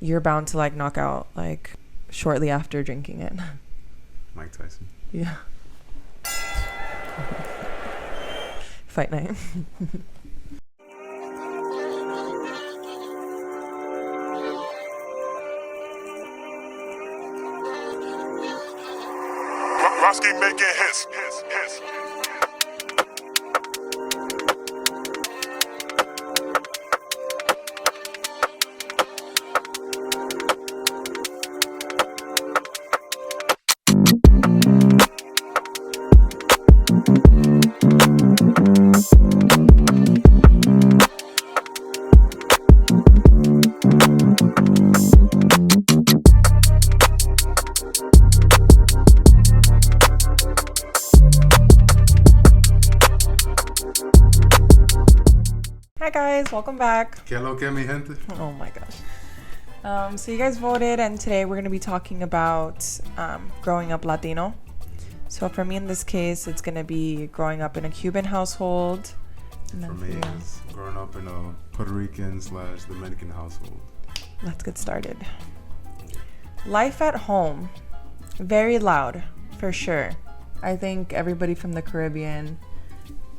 you're bound to like knock out like shortly after drinking it. Mike Tyson. Yeah. Fight night. Roski making hits. Hi guys, welcome back. ¿Qué lo que, mi gente? Oh my gosh. So you guys voted, and today we're going to be talking about growing up Latino. So for me in this case, it's going to be growing up in a Cuban household. And For me, it's growing up in a Puerto Rican / Dominican household. Let's get started. Life at home. Very loud, for sure. I think everybody from the Caribbean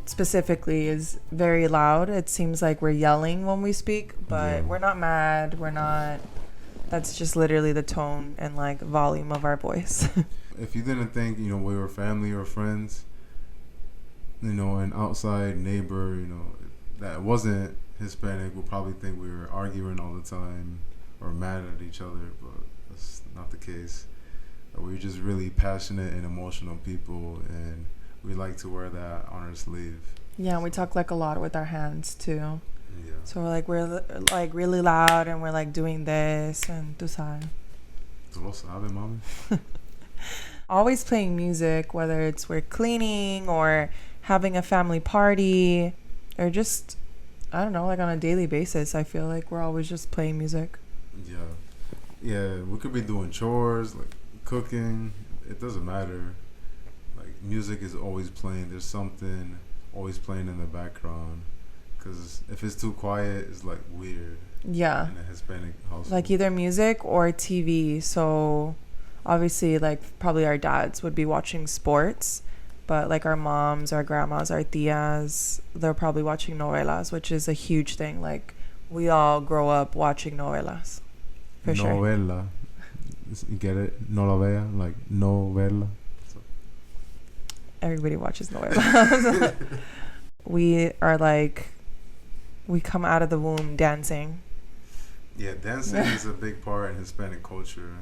specifically is very loud. It seems like we're yelling when we speak, but we're not mad. We're not. That's just literally the tone and like volume of our voice. If you didn't think, we were family or friends, an outside neighbor, that wasn't Hispanic would probably think we were arguing all the time or mad at each other, but that's not the case. We're just really passionate and emotional people, and we like to wear that on our sleeve. Yeah, we talk like a lot with our hands too. Yeah. So we're like really loud, and we're like doing this, and tú sabes. Tú lo sabes, mami. Always playing music, whether it's we're cleaning or having a family party, or just, I don't know, like on a daily basis. I feel like we're always just playing music. Yeah, we could be doing chores, like cooking. It doesn't matter. Like, music is always playing. There's something always playing in the background. Because if it's too quiet, it's like weird. Yeah. In a Hispanic household. Like either music or TV. So obviously, like probably our dads would be watching sports, but like our moms, our grandmas, our tias, they're probably watching novelas, which is a huge thing. Like we all grow up watching novelas. For sure. Novela. You get it? No la vea. Like novela. Everybody watches novelas. We are like, we come out of the womb dancing. Yeah, dancing is a big part in Hispanic culture.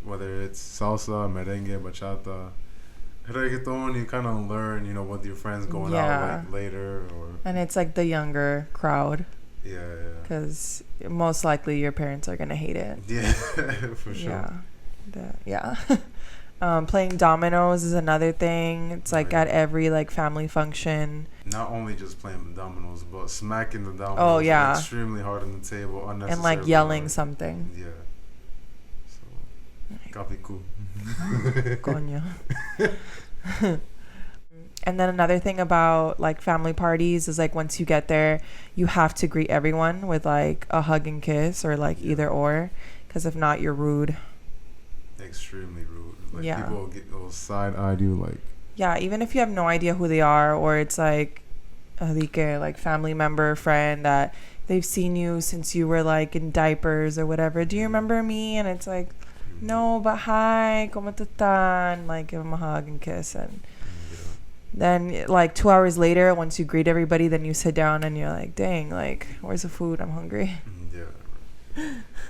Whether it's salsa, merengue, bachata, reggaeton, you kind of learn, with your friends going out like later, or. And it's like the younger crowd. Yeah. Because most likely your parents are gonna hate it. Yeah, for sure. Yeah. Playing dominoes is another thing. It's like at every like family function. Not only just playing dominoes, but smacking the dominoes. Oh yeah. Extremely hard on the table, unnecessarily. And like yelling hard. something. Yeah. So, capicu. Coño. And then another thing about like family parties is like once you get there, you have to greet everyone with like a hug and kiss, or like either or, because if not, you're rude. Extremely rude. Like people will side-eye you like. Yeah, even if you have no idea who they are, or it's like like family member, friend that they've seen you since you were like in diapers or whatever. Do you remember me? And it's like, no, but hi, ¿cómo tú estás? Like give them a hug and kiss, and then like 2 hours later, once you greet everybody, then you sit down and you're like, dang, like where's the food? I'm hungry. Yeah.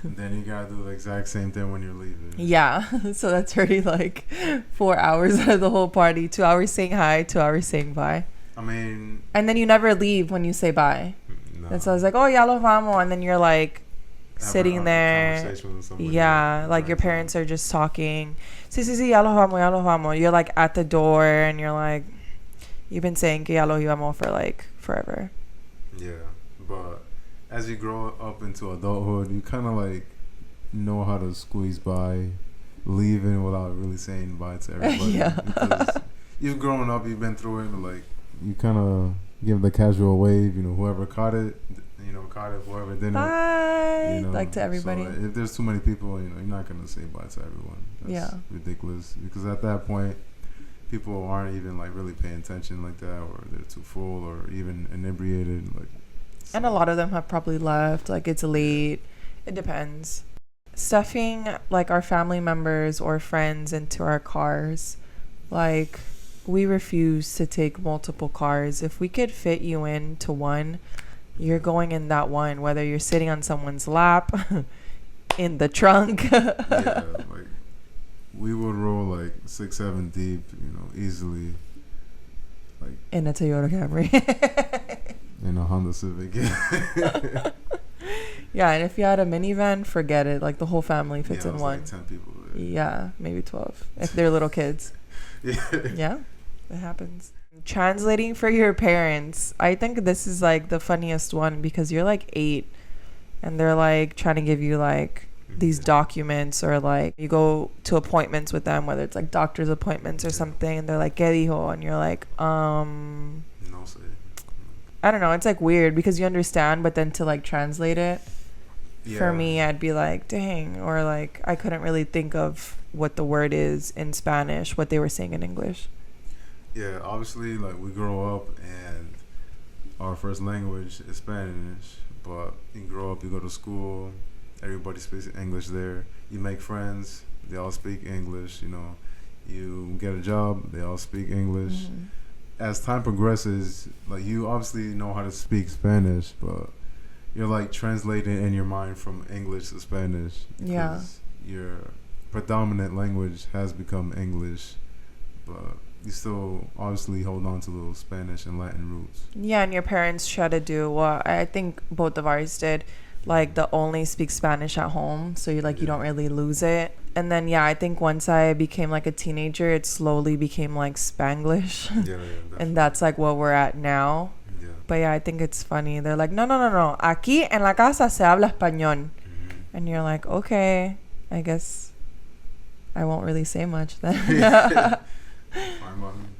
And then you gotta do the exact same thing when you're leaving. Yeah. So that's already like 4 hours of the whole party. 2 hours saying hi, 2 hours saying bye. I mean. And then you never leave when you say bye. No. And so I was like, oh, ya los vamos. And then you're like sitting there. Yeah. Like your parents are just talking. Sí, ya los vamos, ya los vamos. You're like at the door and you're like, you've been saying que ya los íbamos for like forever. Yeah. But as you grow up into adulthood, you kind of like know how to squeeze by, leaving without really saying bye to everybody. Yeah. Because you've grown up, you've been through it, like you kind of give the casual wave. Whoever caught it, Cardiff, whoever didn't. Bye, like to everybody. So if there's too many people, you're not gonna say bye to everyone. That's ridiculous. Because at that point, people aren't even like really paying attention like that, or they're too full, or even inebriated. Like, so. And a lot of them have probably left. Like it's late. It depends. Stuffing like our family members or friends into our cars, like we refuse to take multiple cars. If we could fit you into one, you're going in that one, whether you're sitting on someone's lap, in the trunk. Yeah, like we would roll like 6-7 deep, easily. Like in a Toyota Camry. In a Honda Civic. Yeah, and if you had a minivan, forget it. Like the whole family fits in one. Like 10 people there. Yeah, maybe 12 if they're little kids. Yeah, it happens. Translating for your parents. I think this is like the funniest one because you're like 8 and they're like trying to give you like these documents, or like you go to appointments with them, whether it's like doctor's appointments or something, and they're like, ¿Qué dijo? And you're like, No sé. I don't know. It's like weird because you understand, but then to like translate it, for me, I'd be like, dang, or like I couldn't really think of what the word is in Spanish, what they were saying in English. Yeah, obviously, like we grow up and our first language is Spanish, but you grow up, you go to school, everybody speaks English there. You make friends, they all speak English. You get a job, they all speak English. Mm-hmm. As time progresses, like you obviously know how to speak Spanish, but you're like translating in your mind from English to Spanish. Yeah. Your predominant language has become English, but you still obviously hold on to those Spanish and Latin roots. Yeah, and your parents try to do what I think both of ours did. Like the only speak Spanish at home, so you don't really lose it. And then I think once I became like a teenager, it slowly became like Spanglish. And that's like what we're at now. Yeah. But I think it's funny. They're like, no. Aquí en la casa se habla español. And you're like, okay, I guess I won't really say much then.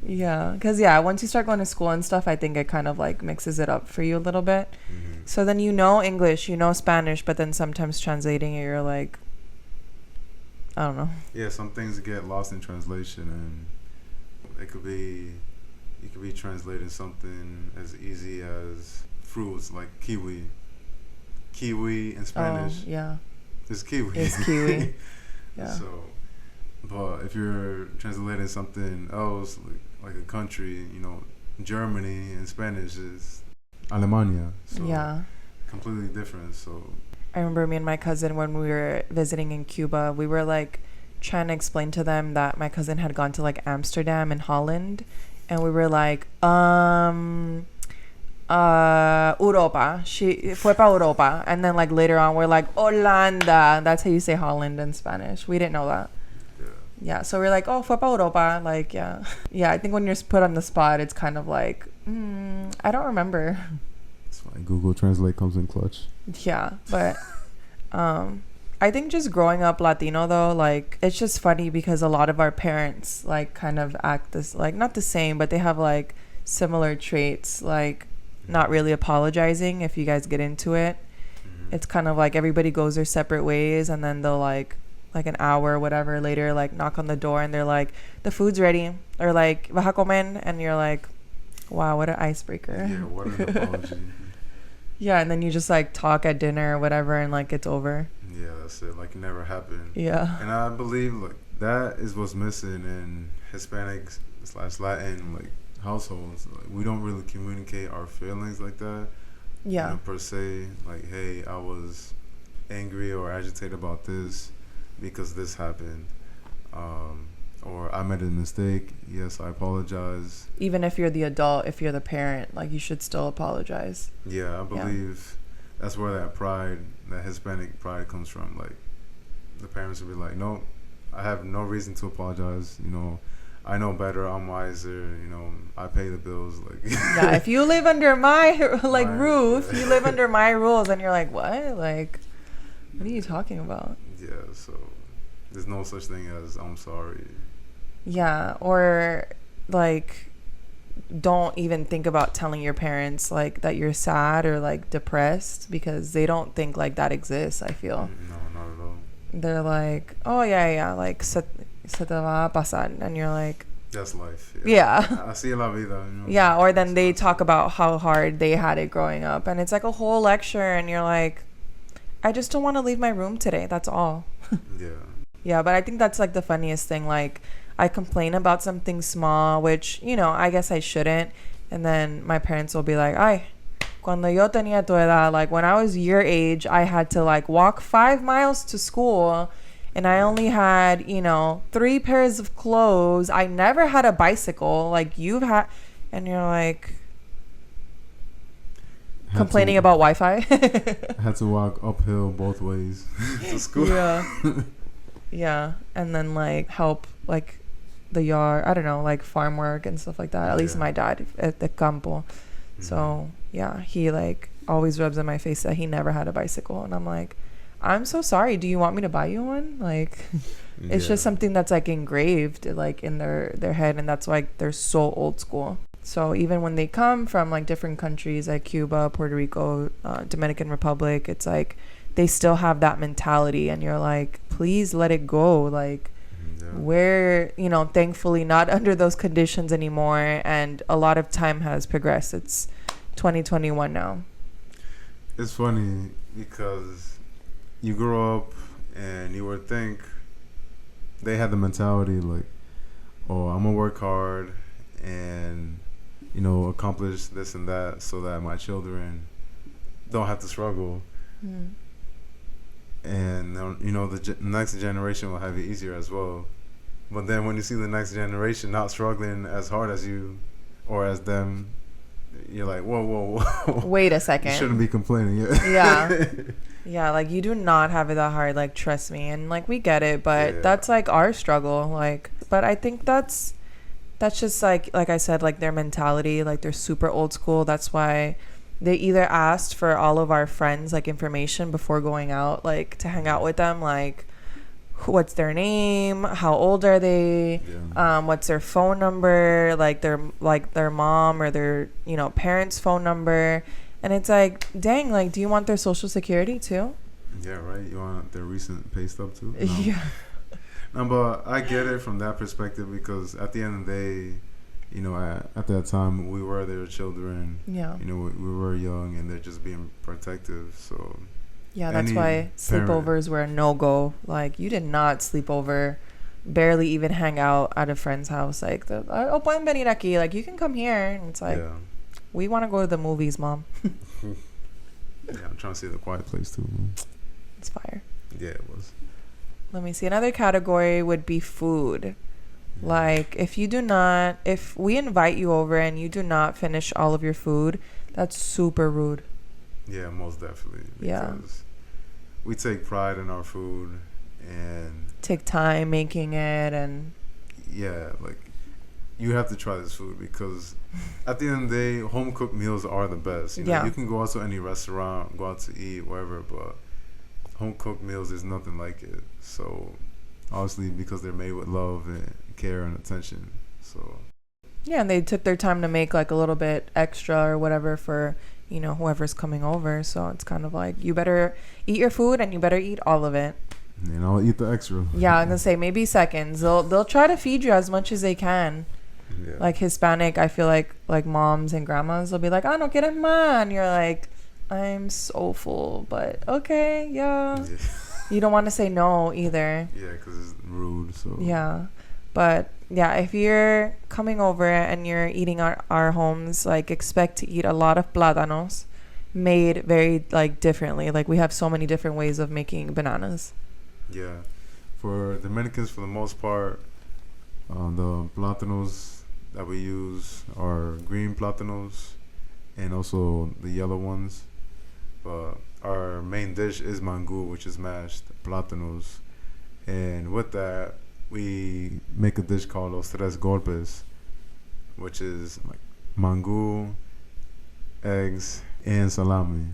Yeah, because once you start going to school and stuff, I think it kind of like mixes it up for you a little bit. So then English, Spanish, but then sometimes translating it, you're like, I don't know. Yeah, some things get lost in translation, and you could be translating something as easy as fruits, like kiwi. Kiwi in Spanish. Oh, yeah. It's kiwi. It's kiwi. Yeah. So, but if you're translating something else, like a country, Germany in Spanish is Alemania. So yeah. Completely different. So I remember me and my cousin, when we were visiting in Cuba, we were like trying to explain to them that my cousin had gone to like Amsterdam and Holland, and we were like, Europa. She fue pa Europa. And then like later on we're like, Holanda. That's how you say Holland in Spanish. We didn't know that. Yeah, so we're like, oh, fue pa Europa. Like, yeah. Yeah, I think when you're put on the spot, it's kind of like, I don't remember. That's why Google Translate comes in clutch. Yeah, but I think just growing up Latino, though, like, it's just funny because a lot of our parents, like, kind of act this, like, not the same, but they have, like, similar traits, like, not really apologizing if you guys get into it. It's kind of like everybody goes their separate ways, and then they'll, like an hour or whatever later, like, knock on the door, and they're like, the food's ready, or, like, vas a comer, and you're like, wow, what an icebreaker. Yeah, what an apology. Yeah, and then you just, like, talk at dinner or whatever, and, like, it's over. Yeah, that's it. Like, it never happened. Yeah. And I believe, like, that is what's missing in Hispanic/Latin, like, households. Like, we don't really communicate our feelings like that. Yeah. Per se, like, hey, I was angry or agitated about this because this happened. Or I made a mistake. Yes, I apologize. Even if you're the adult, if you're the parent, like, you should still apologize. Yeah, I believe that's where that pride, that Hispanic pride comes from. Like, the parents would be like, no, I have no reason to apologize. I know better. I'm wiser. I pay the bills. Like, yeah, if you live under my roof, you live under my rules, and you're like, what? Like, what are you talking about? Yeah, so there's no such thing as I'm sorry. Yeah, or like don't even think about telling your parents like that you're sad or like depressed, because they don't think like that exists, I feel. No, not at all. They're like, oh yeah, like se te va a pasar, and you're like, That's life. yeah. Así es la vida. You know? Yeah, or then they talk about how hard they had it growing up, and it's like a whole lecture, and you're like, I just don't want to leave my room today, that's all. Yeah. Yeah, but I think that's like the funniest thing. Like, I complain about something small, which, you know, I guess I shouldn't, and then my parents will be like, ay, cuando yo tenía tu edad, like when I was your age, I had to like walk 5 miles to school, and I only had, you know, 3 pairs of clothes. I never had a bicycle like you've had. And you're like complaining about Wi-Fi. Had to walk uphill both ways to school. Yeah. Yeah. And then like help like the yard, I don't know, like farm work and stuff like that. At least my dad at the campo. So yeah, he like always rubs in my face that he never had a bicycle, and I'm like, I'm so sorry, do you want me to buy you one? Like, it's just something that's like engraved like in their head, and that's why they're so old school. So even when they come from like different countries like Cuba, Puerto Rico, Dominican Republic, it's like they still have that mentality, and you're like, please let it go. Like, we're, you know, thankfully not under those conditions anymore, and a lot of time has progressed. It's 2021 now. It's funny because you grow up and you would think they had the mentality like, oh, I'm gonna work hard and, you know, accomplish this and that so that my children don't have to struggle. And, you know, the next generation will have it easier as well. But then when you see the next generation not struggling as hard as you or as them, you're like, whoa. Wait a second. You shouldn't be complaining. Yeah. Yeah, like, you do not have it that hard, like, trust me. And, like, we get it, but that's, like, our struggle. Like, but I think that's just, like I said, like, their mentality. Like, they're super old school. That's why they either asked for all of our friends, like, information before going out, like, to hang out with them. Like, what's their name? How old are they? What's their phone number? Like, their mom or their, you know, parents' phone number. And it's like, dang, like, do you want their social security too? Yeah, right. You want their recent pay stub too? No. Yeah. No, but I get it from that perspective because at the end of the day, you know, at that time we were their children. Yeah. You know, we were young and they're just being protective. So. Yeah, that's why sleepovers were a no-go. Like, you did not sleep over, barely even hang out at a friend's house. Like, oh, pueden venir aquí. Like, you can come here. And it's like, we want to go to the movies, Mom. Yeah, I'm trying to see The Quiet Place too. It's fire. Yeah, it was. Let me see. Another category would be food. Like, if we invite you over and you do not finish all of your food, that's super rude. Yeah, most definitely. Because we take pride in our food and take time making it, and like, you have to try this food because at the end of the day, home cooked meals are the best. You know, you can go out to any restaurant, go out to eat, wherever, but home cooked meals, there's nothing like it. So obviously because they're made with love and care and attention. So and they took their time to make like a little bit extra or whatever for, you know, whoever's coming over. So it's kind of like, you better eat your food and you better eat all of it. And I'll eat the extra. Yeah, I'm gonna say maybe seconds. They'll try to feed you as much as they can. Yeah. Like Hispanic, I feel like moms and grandmas will be like, "Ah, no quieres más," and you're like, "I'm so full," but okay, yeah. You don't want to say no either. Yeah, because it's rude. So yeah, but yeah, if you're coming over and you're eating our homes, like, expect to eat a lot of plátanos, made very like differently. Like, we have so many different ways of making bananas. Yeah, for Dominicans, for the most part, the plátanos that we use are green plátanos and also the yellow ones. But our main dish is mangú, which is mashed plátanos. And with that, we make a dish called los tres golpes, which is like mangú, eggs, and salami.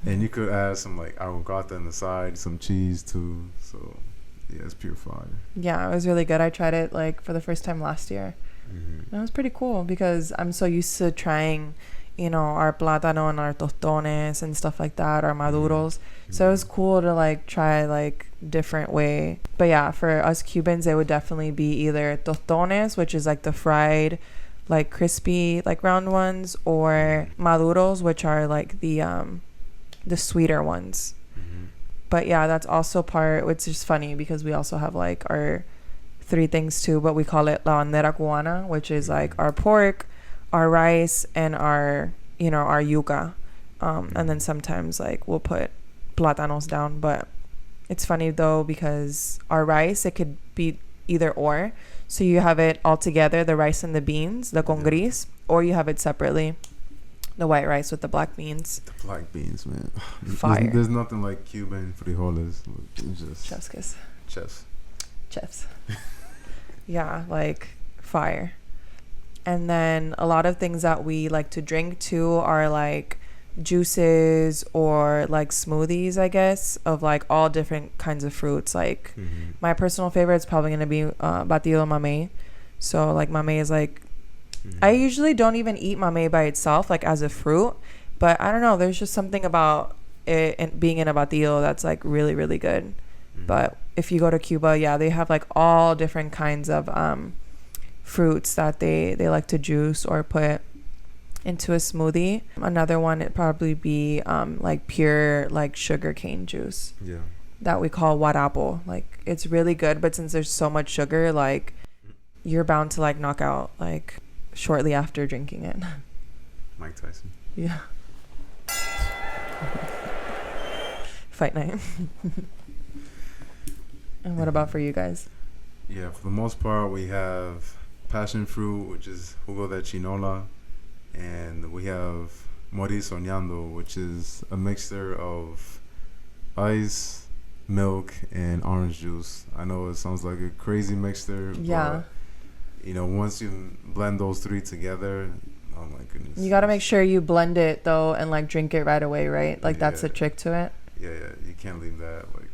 And you could add some like aguacate on the side, some cheese too. So yeah, it's pure fire. Yeah, it was really good. I tried it like for the first time last year. That was pretty cool because I'm so used to trying, our plátano and our tostones and stuff like that, our maduros. So it was cool to like try like different way. But yeah, for us Cubans, it would definitely be either tostones, which is like the fried, like crispy, like round ones, or maduros, which are like the sweeter ones. But yeah, that's also part, which is funny because we also have like our 3 things too, but we call it la bandera cubana, which is like our pork, our rice, and our our yuca. And then sometimes like we'll put plátanos down. But it's funny though because our rice, it could be either or. So you have it all together, the rice and the beans, the con gris, or you have it separately, the white rice with the black beans. The black beans, man. Fire. There's nothing like Cuban frijoles. Just Chef's kiss. Chefs. Yeah, like fire. And then a lot of things that we like to drink too are like juices or like smoothies, I guess, of like all different kinds of fruits. Like my personal favorite is probably going to be batido mamey. So like mamey is like, I usually don't even eat mamey by itself, like as a fruit, but I don't know, there's just something about it and being in a batido that's like really, really good. But if you go to Cuba, yeah, they have like all different kinds of fruits that they like to juice or put into a smoothie. Another one, it'd probably be like pure like sugar cane juice. Yeah. That we call guarapo. Like it's really good, but since there's so much sugar, like you're bound to like knock out like shortly after drinking it. Mike Tyson. Yeah. Fight night. And what about for you guys? Yeah, for the most part, we have passion fruit, which is jugo de chinola, and we have morir soñando, which is a mixture of ice, milk, and orange juice. I know it sounds like a crazy mixture, yeah. But once you blend those 3 together, oh my goodness. You got to make sure you blend it though and like drink it right away, right? Like that's the trick to it. Yeah, you can't leave that like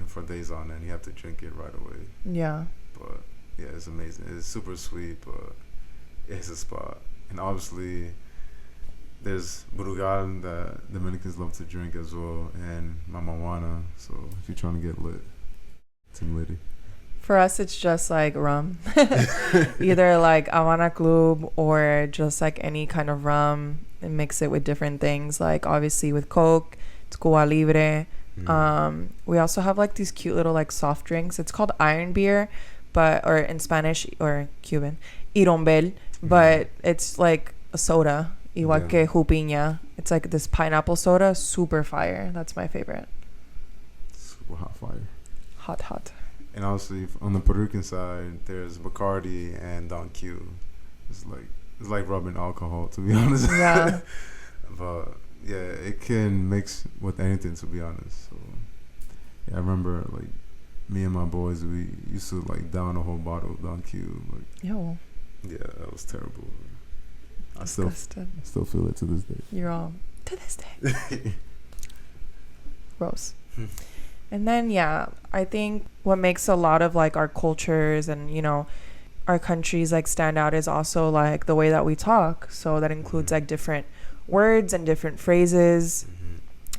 for days on end. You have to drink it right away. Yeah. But yeah, it's amazing. It's super sweet, but it's a spot. And obviously, there's Brugal that Dominicans love to drink as well, and Mamajuana. So if you're trying to get lit, Team Liddy. For us, it's just like rum. Either like Havana Club or just like any kind of rum and mix it with different things. Like obviously with Coke, it's Cuba Libre. We also have like these cute little like soft drinks. It's called iron beer, or in Spanish or Cuban, irombel, but it's like a soda, igual que jupiña. It's like this pineapple soda, super fire. That's my favorite. Super hot fire. Hot. And obviously on the Puerto Rican side, there's Bacardi and Don Q. It's like rubbing alcohol, to be honest. Yeah. But yeah, it can mix with anything, to be honest. So yeah, I remember like me and my boys, we used to like down a whole bottle of Don Q. Like, yo. Yeah, that was terrible. Disgusted. I still feel it to this day. You're all to this day. Gross. And then yeah, I think what makes a lot of like our cultures and our countries like stand out is also like the way that we talk. So that includes like different words and different phrases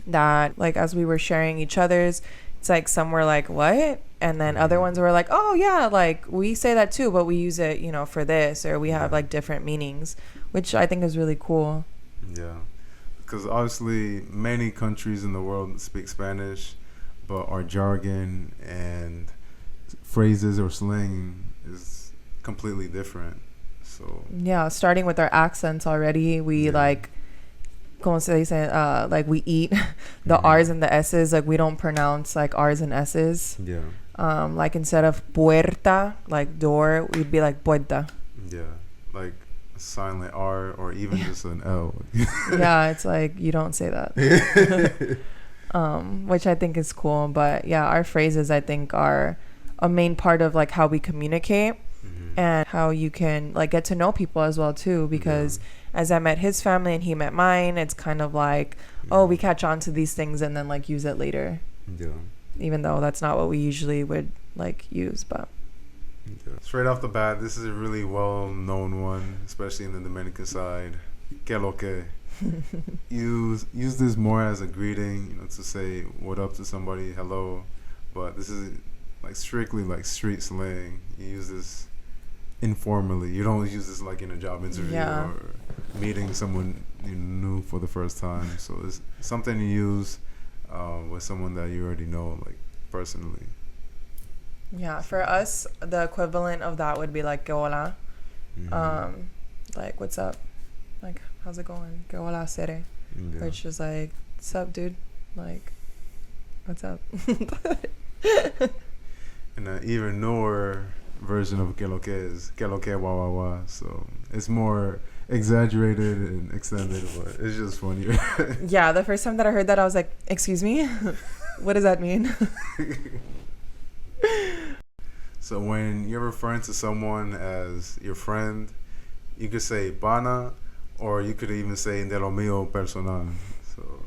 that like as we were sharing each other's, it's like some were like what, and then other ones were like, oh yeah, like we say that too, but we use it for this, or we have like different meanings, which I think is really cool. Yeah, because obviously many countries in the world speak Spanish, but our jargon and phrases or slang is completely different. So yeah, starting with our accents already, we like como se dice, like we eat the R's and the S's, like we don't pronounce like R's and S's. Yeah. Like instead of puerta, like door, we'd be like puerta. Yeah, like a silent R or even just an L. Yeah, it's like you don't say that. Which I think is cool. But yeah, our phrases I think are a main part of like how we communicate and how you can like get to know people as well too, because as I met his family and he met mine, it's kind of like, oh, we catch on to these things and then like use it later. Yeah. Even though that's not what we usually would like use, but Yeah. Straight off the bat, this is a really well-known one, especially in the Dominican side. Que lo que. Use this more as a greeting, to say what up to somebody, hello. But this is like strictly like street slang. You use this informally. You don't use this like in a job interview or meeting someone new for the first time. So it's something you use with someone that you already know, like personally. Yeah, for us, the equivalent of that would be like que hola. Mm-hmm. Like what's up? Like how's it going? Que hola, sere. Yeah. Which is like, what's up, dude? Like, what's up? And an even newer version of que lo que is que lo que wa wa wa. So it's more exaggerated and extended, but it's just funnier. Yeah, the first time that I heard that, I was like, excuse me? What does that mean? So when you're referring to someone as your friend, you could say pana, or you could even say de lo mío personal. So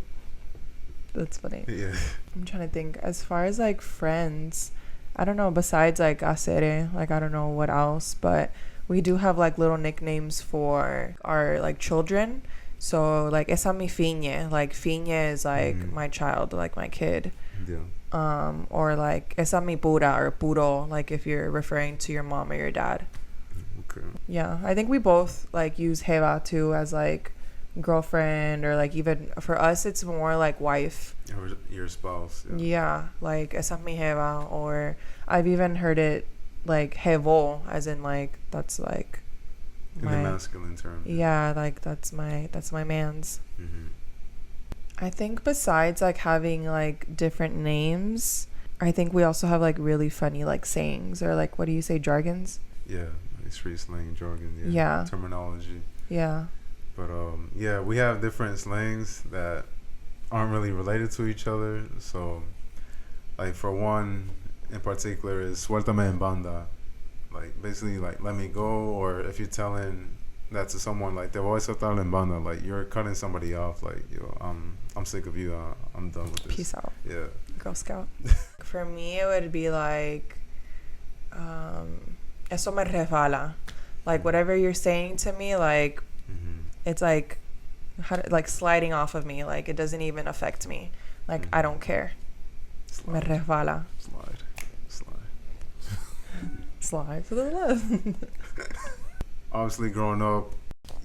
That's funny. yeah. I'm trying to think. As far as like friends, I don't know, besides like acere, like I don't know what else, but we do have like little nicknames for our like children. So like esa mi fiñe, like fiñe is like my child, like my kid. Yeah. Or like esa mi pura or puro, like if you're referring to your mom or your dad. Okay. Yeah, I think we both like use jeva too as like girlfriend, or like even for us it's more like wife. Or your spouse. Yeah. Yeah, like esa mi jeva, or I've even heard it like jevo, as in like that's like In the masculine term. Yeah, like that's my man's. Mm-hmm. I think besides like having like different names, I think we also have like really funny like sayings, or like what do you say, jargons? Yeah, like street slang jargon. Yeah. Terminology. Yeah. But yeah, we have different slangs that aren't really related to each other. So, like for one in particular is suéltame en banda, like basically like let me go, or if you're telling that to someone, like te voy a soltar en banda, like you're cutting somebody off, like yo, I'm sick of you, I'm done with this. Peace out. Yeah. Girl Scout. For me, it would be like, eso me resbala. Like whatever you're saying to me, like it's like, like sliding off of me. Like it doesn't even affect me. Like I don't care. Me resbala. Slide to the left. Obviously, growing up,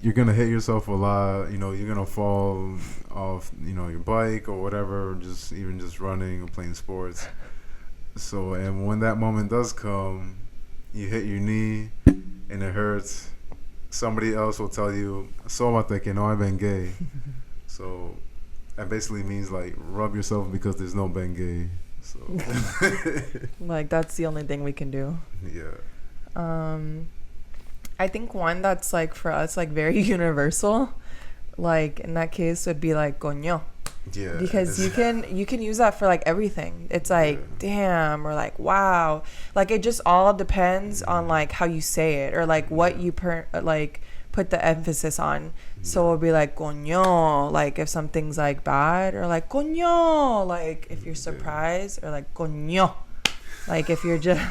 you're gonna hit yourself a lot. You're gonna fall off, your bike or whatever, just running or playing sports. So, and when that moment does come, you hit your knee and it hurts. Somebody else will tell you, "Sóbate que no hay Bengay." So, that basically means like rub yourself because there's no Bengay. So, like that's the only thing we can do. Yeah. I think one that's like for us like very universal, like in that case would be like coño. Yeah. Because you can use that for like everything. It's like damn, or like wow. Like it just all depends on like how you say it, or like what you like put the emphasis on. So it'll be like coño, like if something's like bad, or like coño, like if you're surprised, or like coño, like if you're just,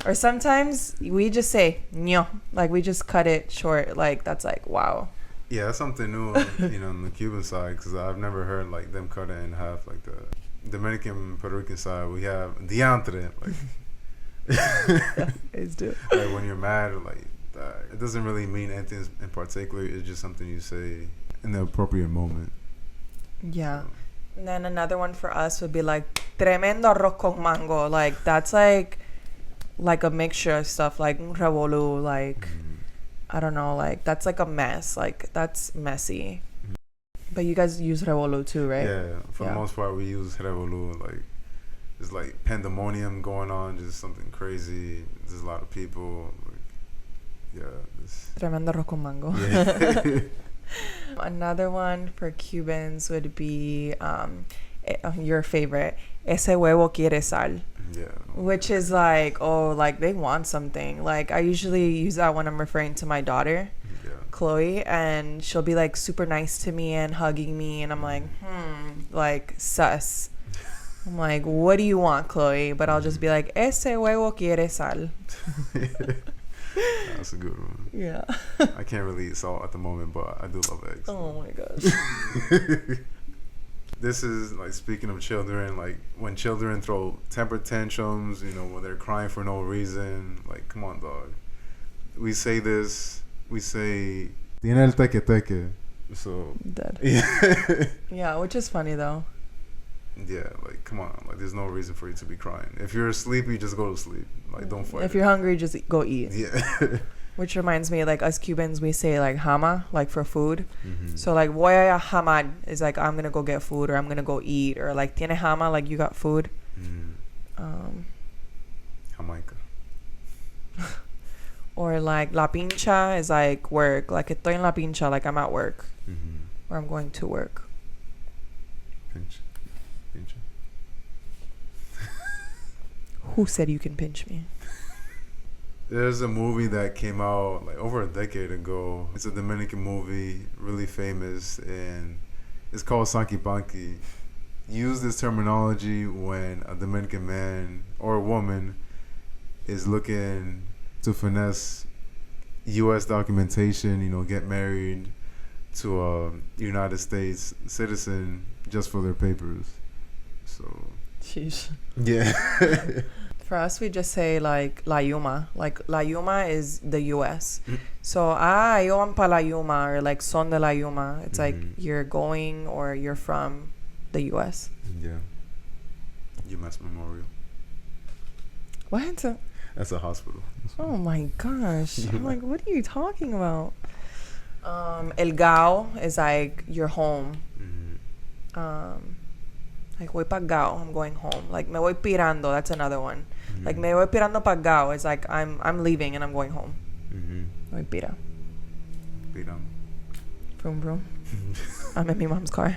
or sometimes we just say ño, like we just cut it short, like that's like wow. Yeah, that's something new, on the Cuban side, because I've never heard like them cut it in half. Like the Dominican, Puerto Rican side, we have diantre, like It's do. like when you're mad, or like that. It doesn't really mean anything in particular. It's just something you say in the appropriate moment. Yeah. And then another one for us would be like tremendo arroz con mango. Like that's like a mixture of stuff, like un revolú, like I don't know, like that's like a mess, like that's messy. But you guys use revolú too, right? Yeah, for the most part we use revolú. Like it's like pandemonium going on, just something crazy. There's a lot of people. Like, yeah. Tremendo arroz con mango. Yeah. Another one for Cubans would be your favorite, ese huevo quiere sal. Yeah. Which is like, oh, like they want something. Like I usually use that when I'm referring to my daughter, Chloe, and she'll be like super nice to me and hugging me, and I'm like, like sus. I'm like, what do you want, Chloe? But I'll just be like, ese huevo quiere sal. That's a good one. Yeah. I can't really eat salt at the moment, but I do love eggs. Oh my gosh. This is like, speaking of children, like when children throw temper tantrums, you know, when they're crying for no reason. Like, come on, dog. We say this. We say tiene el teque teque. So Dead. yeah. Yeah, which is funny though. Yeah, like, come on. Like, there's no reason for you to be crying. If you're sleepy, just go to sleep. Like, don't fight. If you're hungry, just go eat. Yeah. Which reminds me, like, us Cubans, we say, like, hama, like, for food. Mm-hmm. So, like, voy a hamar is, like, I'm going to go get food, or I'm going to go eat. Or, like, tiene hama, like, you got food. Mm-hmm. Jamaica. Or, like, la pincha is, like, work. Like, estoy en la pincha, like, I'm at work. Mm-hmm. Or I'm going to work. Pinch. Pinch. Who said you can pinch me? There's a movie that came out like over a decade ago. It's a Dominican movie, really famous, and it's called Sanky Panky. Use this terminology when a Dominican man or a woman is looking to finesse U.S. documentation, you know, get married to a United States citizen just for their papers. So, Sheesh. yeah. For us, we just say, like, La Yuma. Like, La Yuma is the U.S. So, yo van pa La Yuma, or, like, son de La Yuma. It's like you're going or you're from the U.S. Yeah. UMass Memorial. What? That's a hospital. Oh, my gosh. I'm like, what are you talking about? El Gao is, like, you're home. Like, voy pa Gao, I'm going home. Like, me voy pirando, that's another one. Like, me voy pirando pa Gao is like, I'm leaving and I'm going home. Voy pira. Piram. Vroom, vroom. I'm in my mom's car.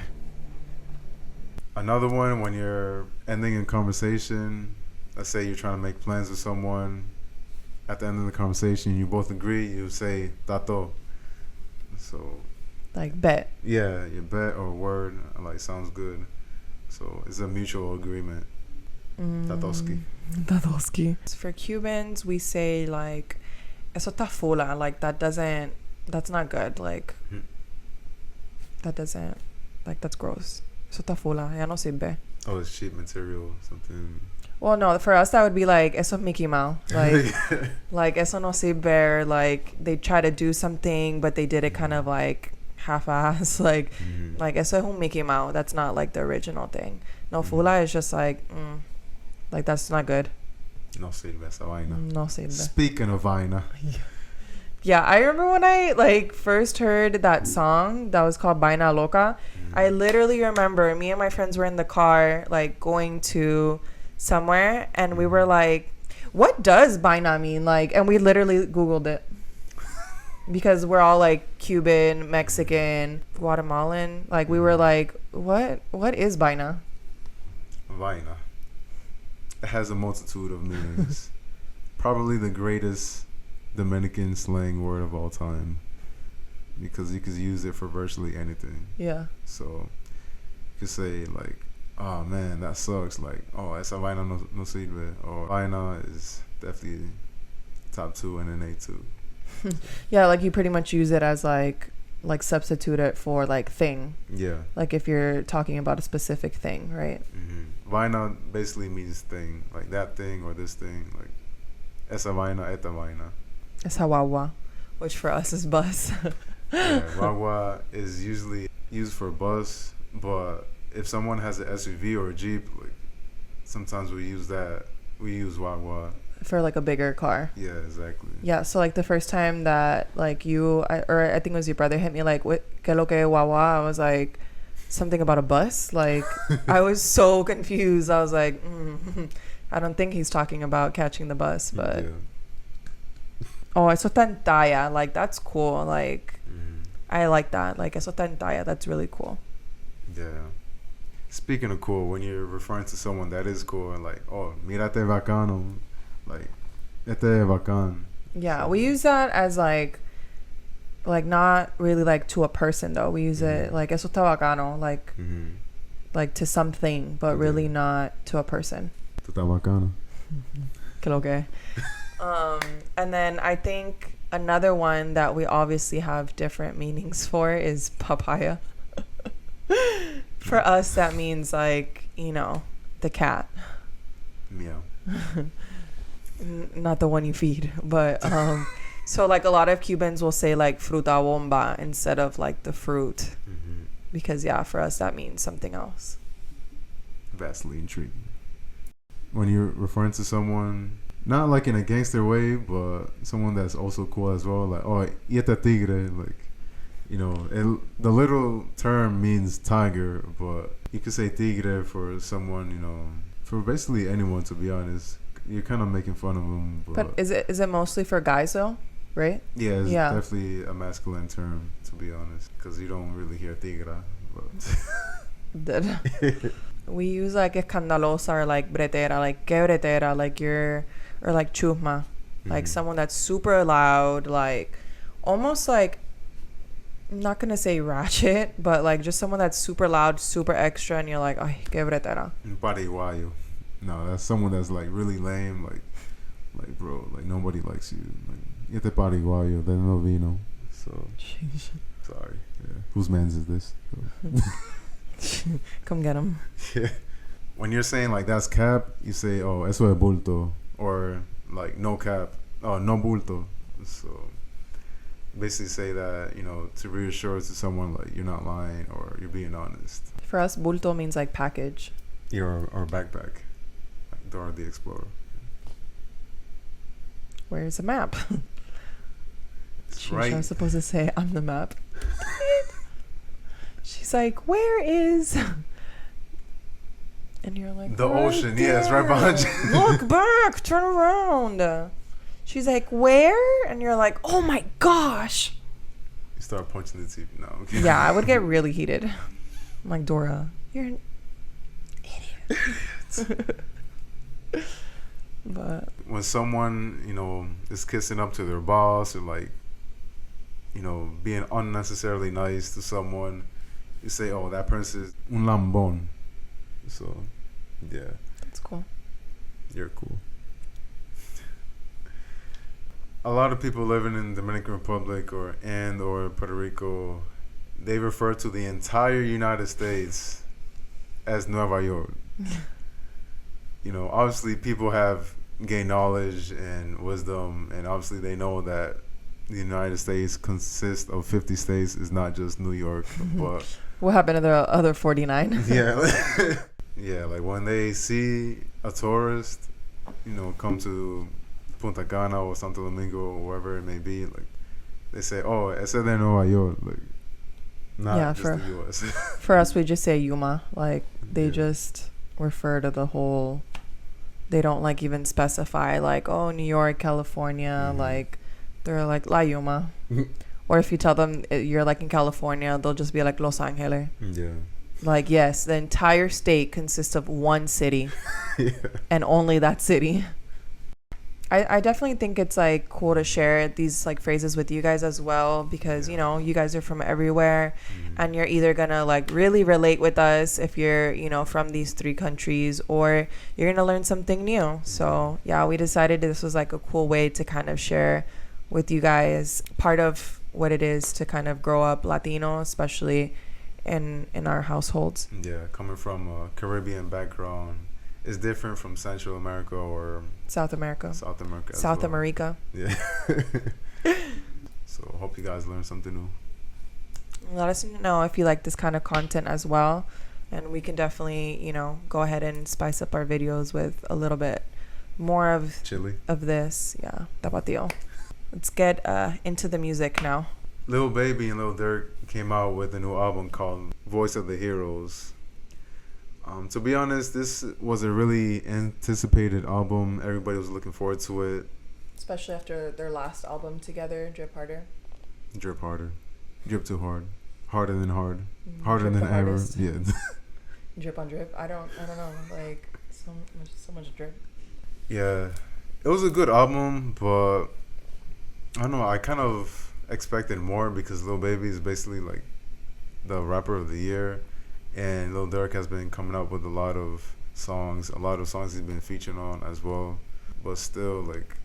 Another one, when you're ending a conversation, let's say you're trying to make plans with someone. At the end of the conversation, you both agree, you say, tato. So, Like, bet. yeah, your bet or word, like, sounds good. So it's a mutual agreement. Tatoski. Tatoski. For Cubans, we say, like, eso está fula. Like, that's not good. Like, that doesn't, like, that's gross. Eso está fula. Ya no sirve. Oh, it's cheap material, something. Well, no, for us, that would be like, eso es Mickey Mouse. Like, like, eso no sirve. Or, like, they try to do something, but they did it kind of, like, half-ass. Like, like, eso es un Mickey Mouse. That's not, like, the original thing. No, fula is just, like, that's not good. No sirve esa vaina. No sirve. Speaking of vaina. Yeah, I remember when I, like, first heard that song that was called Vaina Loca. I literally remember me and my friends were in the car, like, going to somewhere, and we were like, what does vaina mean? Like, and we literally Googled it. Because we're all, like, Cuban, Mexican, Guatemalan. Like, we were like, what is vaina? Vaina. It has a multitude of meanings. Probably the greatest Dominican slang word of all time. Because you could use it for virtually anything. Yeah. So, you could say, like, oh, man, that sucks. Like, oh, esa vaina no sirve. Or vaina is definitely top 2 and an A2. Yeah, like, you pretty much use it as, like substitute it for, like, thing. Yeah. Like, if you're talking about a specific thing, right? Vaina basically means thing, like that thing or this thing, like esa vaina, eta vaina. Esa guagua, which for us is bus. Yeah, guagua is usually used for bus, but if someone has an SUV or a Jeep, like, sometimes we use guagua. For, like, a bigger car. Yeah, exactly. Yeah, so, like, the first time that, like, I think it was your brother hit me, like, what, que lo que guagua? I was like, something about a bus? Like, I was so confused. I was like, I don't think he's talking about catching the bus, but... Yeah. Oh, eso está en talla. Like, that's cool. Like, I like that. Like, eso está en talla. That's really cool. Yeah. Speaking of cool, when you're referring to someone that is cool, and like, oh, mírate bacano. Like, este bacán. Yeah, we use that as, like, not really, like, to a person, though. We use it, like, eso está bacano. Like, like to something, but really not to a person. Tú estás bacana. Que lo que. And then I think another one that we obviously have different meanings for is papaya. For us, that means like, you know, the cat. Meow. Not the one you feed, but so like a lot of Cubans will say like fruta bomba instead of like the fruit, because yeah, for us that means something else. Vastly intriguing. When you're referring to someone, not like in a gangster way, but someone that's also cool as well, like, oh, y este tigre, like, you know, the literal term means tiger, but you could say tigre for someone, you know, for basically anyone, to be honest. You're kind of making fun of them. But is it mostly for guys though, right? Yeah, it's definitely a masculine term, to be honest, because you don't really hear tigra. But we use like escandalosa or like bretera, like que bretera, like you're, or like chusma, like someone that's super loud, like almost like, I'm not gonna say ratchet, but like just someone that's super loud, super extra, and you're like, ay, que bretera. Pariguayo. No, that's someone that's like really lame, like bro, like nobody likes you. Like, y este pariguayo, then no vino. So sorry. Yeah. Whose man's is this? So. Come get him. Yeah. When you're saying like that's cap, you say, oh, eso es bulto, or like no cap, oh, no bulto. So basically say that, you know, to reassure to someone like you're not lying or you're being honest. For us, bulto means like package. Yeah, or backpack, like Dora the Explorer. Where's the map? She's right. I'm supposed to say I'm the map. She's like, where is? And you're like, the ocean. There. Yeah, it's right behind you. Look back, turn around. She's like, where? And you're like, oh my gosh. You start punching the TV. No, okay. Yeah, I would get really heated. I'm like, Dora, you're an idiot. But when someone, you know, is kissing up to their boss or like, you know, being unnecessarily nice to someone, you say, oh, that person is un lambón. So, yeah. That's cool. You're cool. A lot of people living in Dominican Republic or Puerto Rico, they refer to the entire United States as Nueva York. You know, obviously people have gained knowledge and wisdom, and obviously they know that the United States consists of 50 states. It's not just New York. But what happened to the other 49? Yeah. Yeah, like when they see a tourist, you know, come to Punta Cana or Santo Domingo or wherever it may be, like they say, oh, ese de Nueva York, like not just the U.S. For us, we just say Yuma. Like they just refer to the whole. They don't like even specify like, oh, New York, California. Like they're like La Yuma. Or if you tell them you're like in California, they'll just be like Los Angeles. Yeah. Like, yes, the entire state consists of one city and only that city. I definitely think it's like cool to share these like phrases with you guys as well, because you know, you guys are from everywhere and you're either gonna like really relate with us if you're, you know, from these 3 countries, or you're gonna learn something new. So yeah, we decided this was like a cool way to kind of share with you guys part of what it is to kind of grow up Latino, especially in our households. Yeah, coming from a Caribbean background is different from Central America or South America. South America. Yeah. So hope you guys learned something new. Let us know if you like this kind of content as well, and we can definitely, you know, go ahead and spice up our videos with a little bit more of chili of this. Yeah, tapatio. Let's get into the music now. Lil Baby and Lil Durk came out with a new album called Voice of the Heroes. To be honest, this was a really anticipated album. Everybody was looking forward to it. Especially after their last album together, Drip Harder. Drip Harder. Drip too hard. Harder than hard. Harder Drip than ever. hardest. Yeah. Drip on drip. I don't know. Like so much drip. Yeah. It was a good album, but I don't know, I kind of expected more because Lil Baby is basically like the rapper of the year, And Lil Durk has been coming up with a lot of songs he's been featuring on as well. But still, like,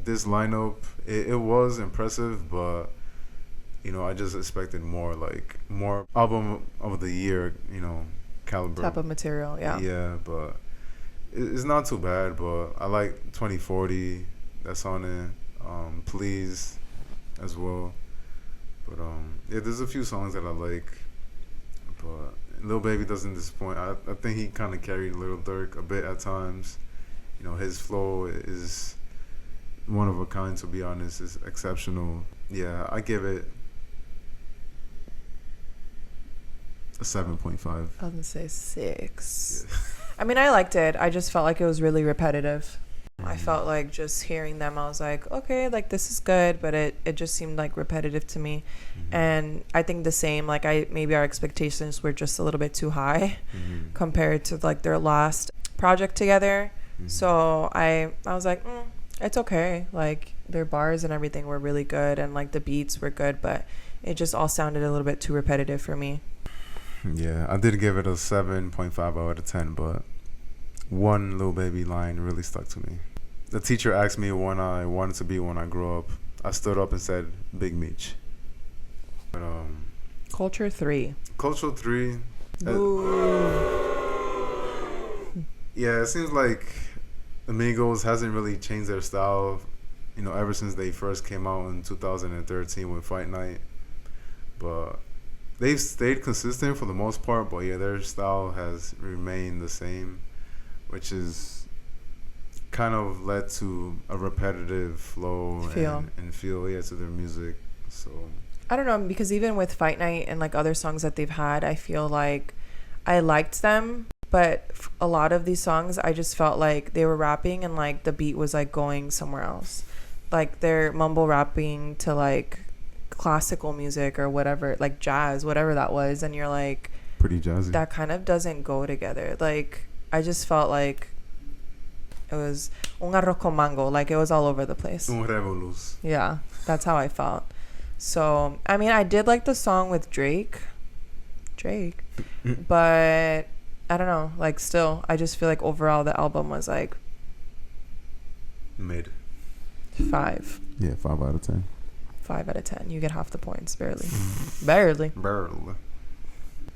this lineup, it was impressive, but, you know, I just expected more, like, more album of the year, you know, caliber. Type of material, yeah. Yeah, but it's not too bad, but I like 2040, that's on it. Please as well. But yeah, there's a few songs that I like, but Lil Baby doesn't disappoint. I think he kind of carried Lil Durk a bit at times. You know, his flow is one of a kind, to be honest. It's exceptional. Yeah, I give it a 7.5. I was gonna say 6. Yeah. I mean, I liked it. I just felt like it was really repetitive. I felt like just hearing them, I was like, okay, like this is good, but it just seemed like repetitive to me. And I think the same, like maybe our expectations were just a little bit too high compared to like their last project together. So I was like, it's okay. Like their bars and everything were really good, and like the beats were good, but it just all sounded a little bit too repetitive for me. Yeah, I did give it a 7.5 out of 10, but one Lil Baby line really stuck to me. The teacher asked me what I wanted to be when I grew up. I stood up and said, Big Meech. But, Culture 3. Culture 3. Yeah, it seems like Amigos hasn't really changed their style, you know, ever since they first came out in 2013 with Fight Night. But they've stayed consistent for the most part, but yeah, their style has remained the same, which is kind of led to a repetitive flow and feel to their music. So I don't know, because even with Fight Night and like other songs that they've had, I feel like I liked them, but a lot of these songs I just felt like they were rapping and like the beat was like going somewhere else, like they're mumble rapping to like classical music or whatever, like jazz, whatever that was, and you're like, pretty jazzy. That kind of doesn't go together. Like I just felt like it was un arroz con mango, like it was all over the place. Un revolus. Yeah, that's how I felt. So I mean, I did like the song with Drake, but I don't know, like still I just feel like overall the album was like mid 5. Yeah, 5 out of 10. 5 out of 10. You get half the points, barely.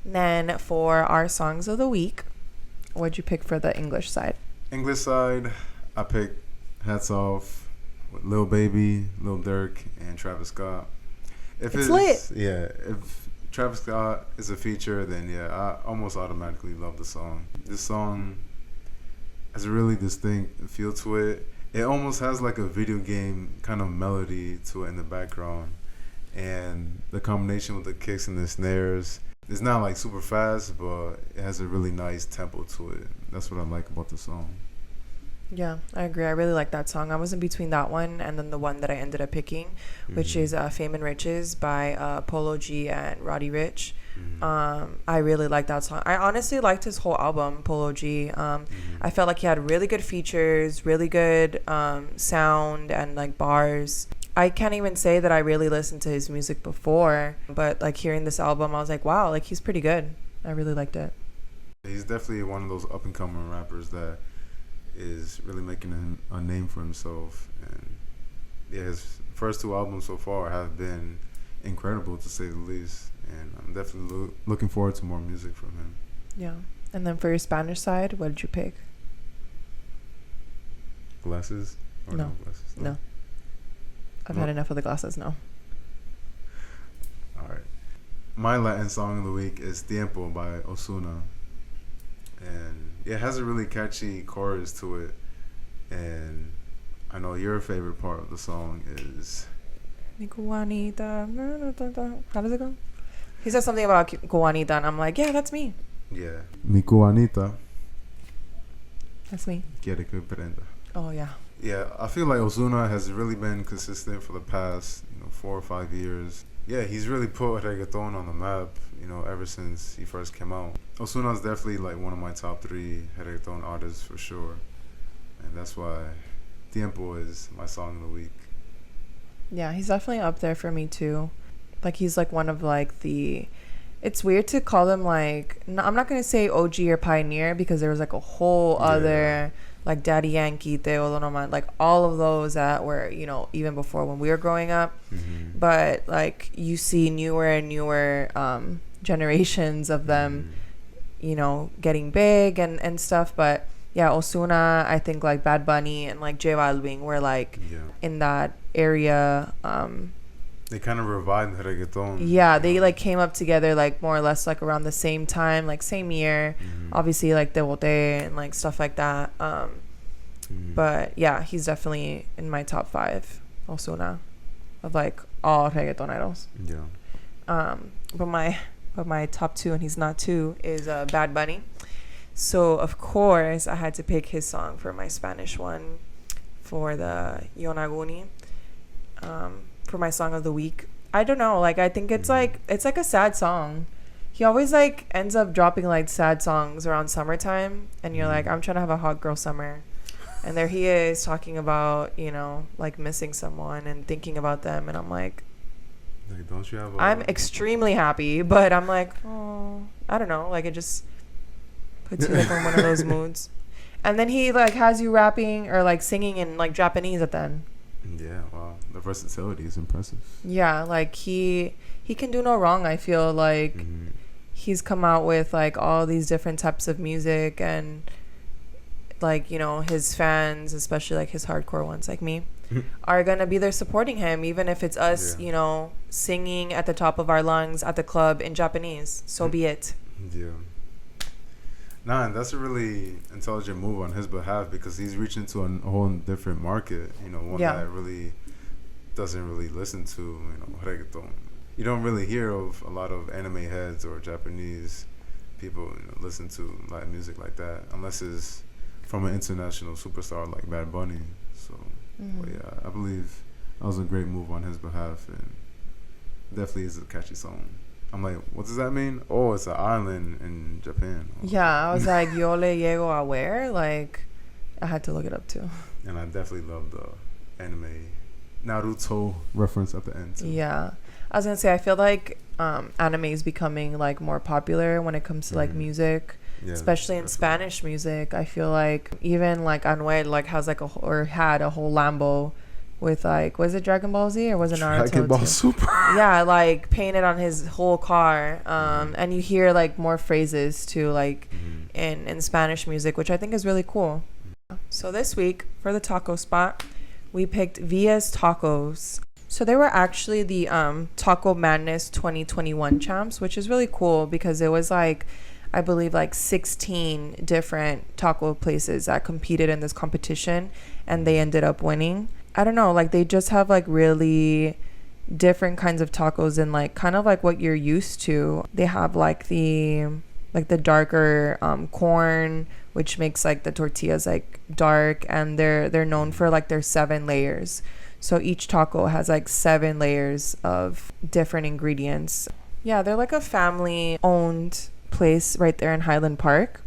Then for our songs of the week, what'd you pick for the English side? English side, I picked Hats Off with Lil Baby, Lil Durk, and Travis Scott. If it's lit. Yeah, if Travis Scott is a feature, then yeah, I almost automatically love the song. This song has a really distinct feel to it. It almost has like a video game kind of melody to it in the background. And the combination with the kicks and the snares, it's not like super fast, but it has a really nice tempo to it. That's what I like about the song. Yeah, I agree. I really like that song. I was in between that one and then the one that I ended up picking, which is Fame and Riches by Polo G and Roddy Ricch. I really like that song. I honestly liked his whole album, Polo G. I felt like he had really good features, really good sound and like bars. I can't even say that I really listened to his music before, but like hearing this album, I was like, wow, like he's pretty good. I really liked it. He's definitely one of those up-and-coming rappers that is really making a name for himself. And yeah, his first 2 albums so far have been incredible, to say the least. And I'm definitely looking forward to more music from him. Yeah. And then for your Spanish side, what did you pick? Glasses? Or no glasses? No. I've had enough of the glasses now. All right. My Latin song of the week is Tiempo by Ozuna. And it has a really catchy chorus to it. And I know your favorite part of the song is... Mi Cubanita. How does it go? He says something about Cubanita, and I'm like, yeah, that's me. Yeah. Mi Cubanita. That's me. Quiere que prenda. Oh, yeah. Yeah, I feel like Ozuna has really been consistent for the past, 4 or 5 years. Yeah, he's really put reggaeton on the map, ever since he first came out. Ozuna's definitely like one of my top 3 reggaeton artists for sure. And that's why Tiempo is my song of the week. Yeah, he's definitely up there for me too. Like he's like one of like the It's weird to call them like, no, I'm not gonna say OG or pioneer because there was like a whole other like Daddy Yankee, Teo Donovan, like all of those that were, you know, even before when we were growing up. But like you see newer and newer generations of them, you know, getting big and stuff. But yeah, Osuna, I think like Bad Bunny and like J Balvin were like in that area. They kind of revived reggaeton. Yeah, they like came up together like more or less like around the same time, like same year. Obviously like Te Bote and like stuff like that. But yeah, he's definitely in my top 5, Osuna, of like all reggaetoneros. Yeah. But my top 2, and he's not 2, is Bad Bunny. So of course I had to pick his song for my Spanish one for the Yonaguni. For my song of the week. I don't know, like I think it's like a sad song. He always like ends up dropping like sad songs around summertime, and you're like, I'm trying to have a hot girl summer, and there he is talking about, you know, like missing someone and thinking about them, and I'm like don't you have I'm extremely happy, but I'm like, oh, I don't know, like it just puts you like in one of those moods. And then he like has you rapping or like singing in like Japanese at the end. Yeah, wow. The versatility is impressive. Yeah, like he can do no wrong. I feel like he's come out with like all these different types of music, and like, you know, his fans, especially like his hardcore ones like me, are gonna be there supporting him, even if it's us, you know, singing at the top of our lungs at the club in Japanese. So be it. Yeah. Nah, and that's a really intelligent move on his behalf, because he's reaching to a whole different market, you know, one that really doesn't really listen to, you know, reggaeton. You don't really hear of a lot of anime heads or Japanese people, you know, listen to Latin music like that, unless it's from an international superstar like Bad Bunny. So, but yeah, I believe that was a great move on his behalf, and definitely is a catchy song. I'm like, what does that mean? Oh, it's an island in Japan. Oh. Yeah, I was like, yo le llego a where? Like, I had to look it up too. And I definitely love the anime Naruto reference at the end too. Yeah. I was going to say, I feel like anime is becoming like more popular when it comes to like music, especially in Spanish music. I feel like even like Anuel like has like had a whole Lambo with like, was it Dragon Ball Z or was it Naruto? Dragon Ball Super. Yeah, like painted on his whole car. And you hear like more phrases too, like in Spanish music, which I think is really cool. So this week for the taco spot, we picked Via's Tacos. So they were actually the Taco Madness 2021 champs, which is really cool because it was like, I believe like 16 different taco places that competed in this competition, and they ended up winning. I don't know, like they just have like really different kinds of tacos and like kind of like what you're used to. They have like the darker corn, which makes like the tortillas like dark, and they're known for like their 7 layers. So each taco has like 7 layers of different ingredients. Yeah, they're like a family owned place right there in Highland Park.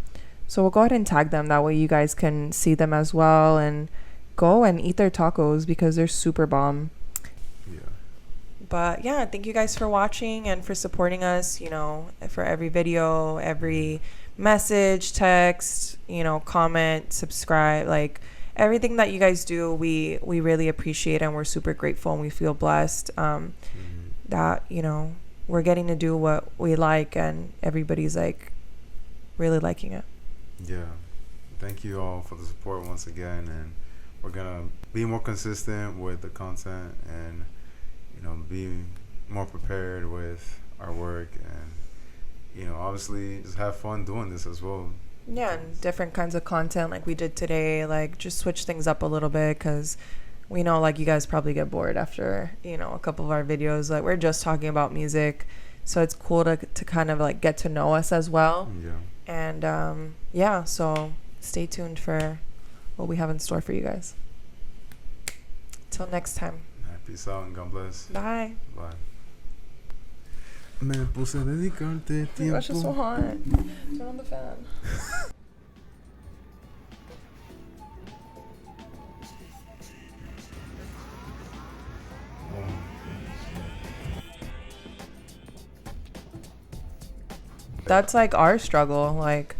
So we'll go ahead and tag them, that way you guys can see them as well and go and eat their tacos because they're super bomb. But yeah, thank you guys for watching and for supporting us, you know, for every video, every message, text, you know, comment, subscribe, like everything that you guys do, we really appreciate, and we're super grateful, and we feel blessed that, you know, we're getting to do what we like, and everybody's like really liking it. Yeah. Thank you all for the support once again, and we're gonna be more consistent with the content, and you know, be more prepared with our work, and you know, obviously just have fun doing this as well. Yeah, and different kinds of content like we did today, like just switch things up a little bit, because we know like you guys probably get bored after, you know, a couple of our videos. Like we're just talking about music, so it's cool to kind of like get to know us as well. And yeah, so stay tuned for what we have in store for you guys. Till next time. Peace out and God bless. Bye. Bye. Me puse a dedicarte tiempo. Oh my gosh, it's so hot. Turn on the fan. That's like our struggle. Like,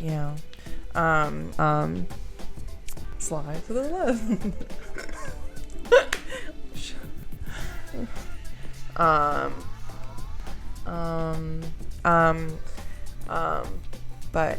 Yeah. Slide to the left. But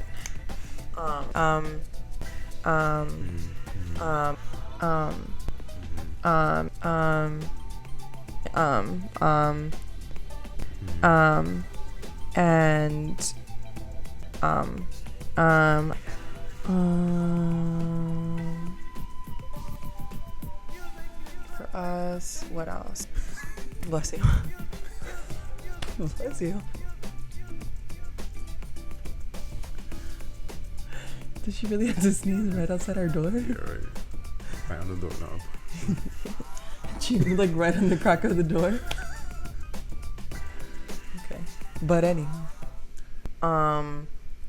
for us, what else? Bless you. Bless you. Did she really have to sneeze right outside our door? Yeah, right. Right on the doorknob. She like right on the crack of the door. Okay. But anyway.